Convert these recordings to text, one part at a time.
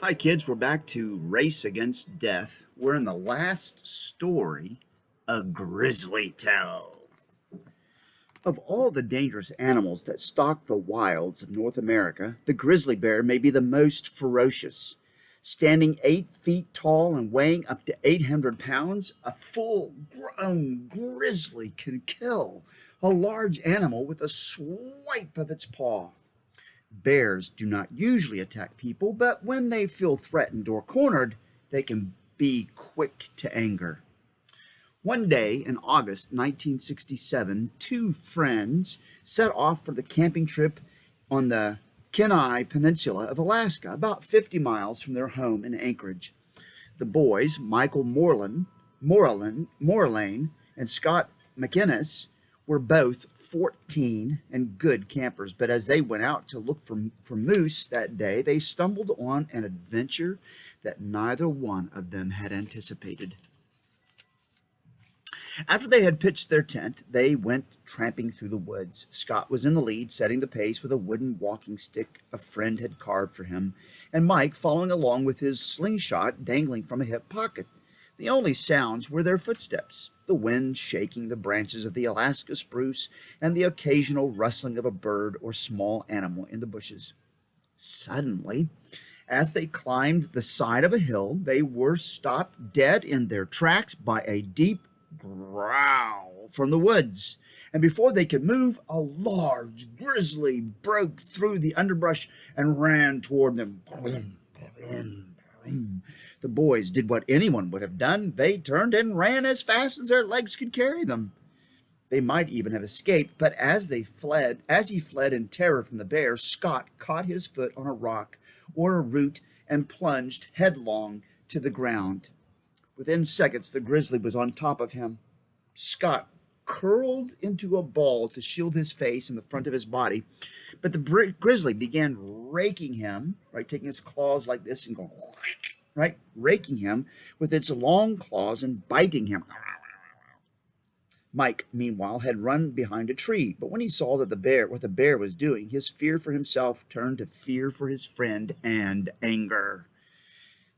Hi, kids. We're back to Race Against Death. We're in the last story, A Grizzly Tale. Of all the dangerous animals that stalk the wilds of North America, the grizzly bear may be the most ferocious. Standing 8 feet tall and weighing up to 800 pounds, a full grown grizzly can kill a large animal with a swipe of its paw. Bears do not usually attack people, but when they feel threatened or cornered, they can be quick to anger. One day in August 1967, two friends set off for the camping trip on the Kenai Peninsula of Alaska, about 50 miles from their home in Anchorage. The boys, Michael Morlane and Scott McInnes, were both 14 and good campers, but as they went out to look for moose that day, they stumbled on an adventure that neither one of them had anticipated. After they had pitched their tent, they went tramping through the woods. Scott was in the lead, setting the pace with a wooden walking stick a friend had carved for him, and Mike following along with his slingshot dangling from a hip pocket. The only sounds were their footsteps, the wind shaking the branches of the Alaska spruce, and the occasional rustling of a bird or small animal in the bushes. Suddenly, as they climbed the side of a hill, they were stopped dead in their tracks by a deep growl from the woods. And before they could move, a large grizzly broke through the underbrush and ran toward them. The boys did what anyone would have done. They turned and ran as fast as their legs could carry them. They might even have escaped, but as he fled in terror from the bear, Scott caught his foot on a rock or a root and plunged headlong to the ground. Within seconds, the grizzly was on top of him. Scott curled into a ball to shield his face and the front of his body, but the grizzly began raking him, right, taking his claws like this and going, right, raking him with its long claws and biting him. Mike, meanwhile, had run behind a tree, but when he saw what the bear was doing, his fear for himself turned to fear for his friend and anger.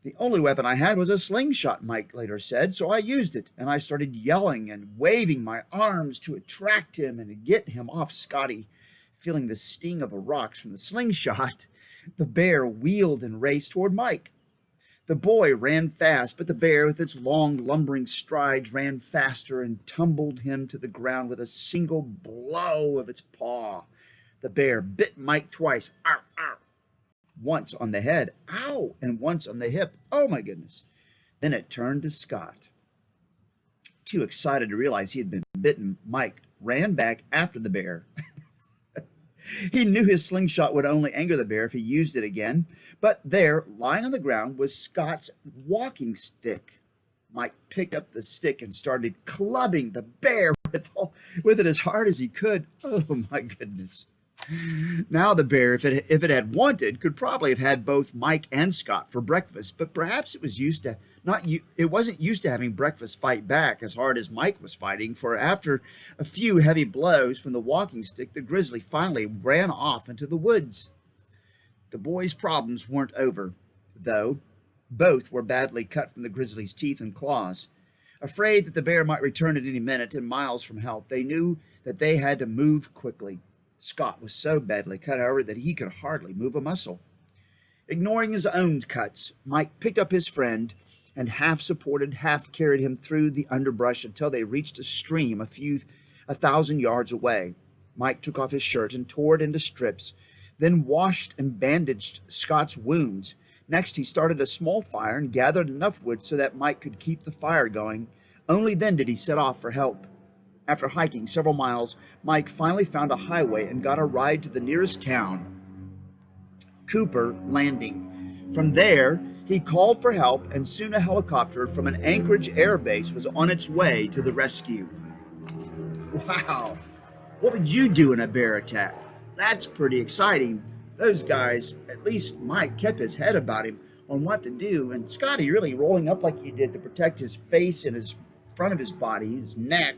The only weapon I had was a slingshot, Mike later said, so I used it, and I started yelling and waving my arms to attract him and to get him off Scotty. Feeling the sting of the rocks from the slingshot, the bear wheeled and raced toward Mike. The boy ran fast, but the bear, with its long, lumbering strides, ran faster and tumbled him to the ground with a single blow of its paw. The bear bit Mike twice, ow, ow, once on the head, ow, and once on the hip, oh my goodness. Then it turned to Scott. Too excited to realize he had been bitten, Mike ran back after the bear. He knew his slingshot would only anger the bear if he used it again, but there, lying on the ground, was Scott's walking stick. Mike picked up the stick and started clubbing the bear with it as hard as he could. Oh, my goodness. Now the bear, if it had wanted, could probably have had both Mike and Scott for breakfast, but perhaps it wasn't used to having breakfast fight back as hard as Mike was fighting, for after a few heavy blows from the walking stick, the grizzly finally ran off into the woods. The boys' problems weren't over, though. Both were badly cut from the grizzly's teeth and claws. Afraid that the bear might return at any minute and miles from help, they knew that they had to move quickly. Scott was so badly cut, however, that he could hardly move a muscle. Ignoring his own cuts, Mike picked up his friend and half supported, half carried him through the underbrush until they reached a stream a 1,000 yards away. Mike took off his shirt and tore it into strips, then washed and bandaged Scott's wounds. Next, he started a small fire and gathered enough wood so that Mike could keep the fire going. Only then did he set off for help. After hiking several miles, Mike finally found a highway and got a ride to the nearest town, Cooper Landing. From there, he called for help, and soon a helicopter from an Anchorage air base was on its way to the rescue. Wow, what would you do in a bear attack? That's pretty exciting. Those guys, at least Mike, kept his head about him on what to do, and Scotty really rolling up like he did to protect his face and his front of his body, his neck,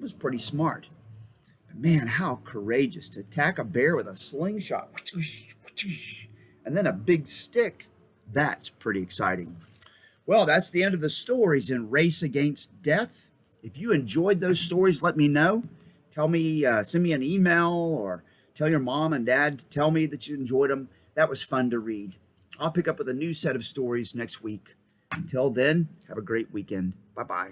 was pretty smart. But man, how courageous to attack a bear with a slingshot and then a big stick. That's pretty exciting. Well, that's the end of the stories in Race Against Death. If you enjoyed those stories, let me know. Tell me, send me an email or tell your mom and dad to tell me that you enjoyed them. That was fun to read. I'll pick up with a new set of stories next week. Until then, have a great weekend. Bye bye.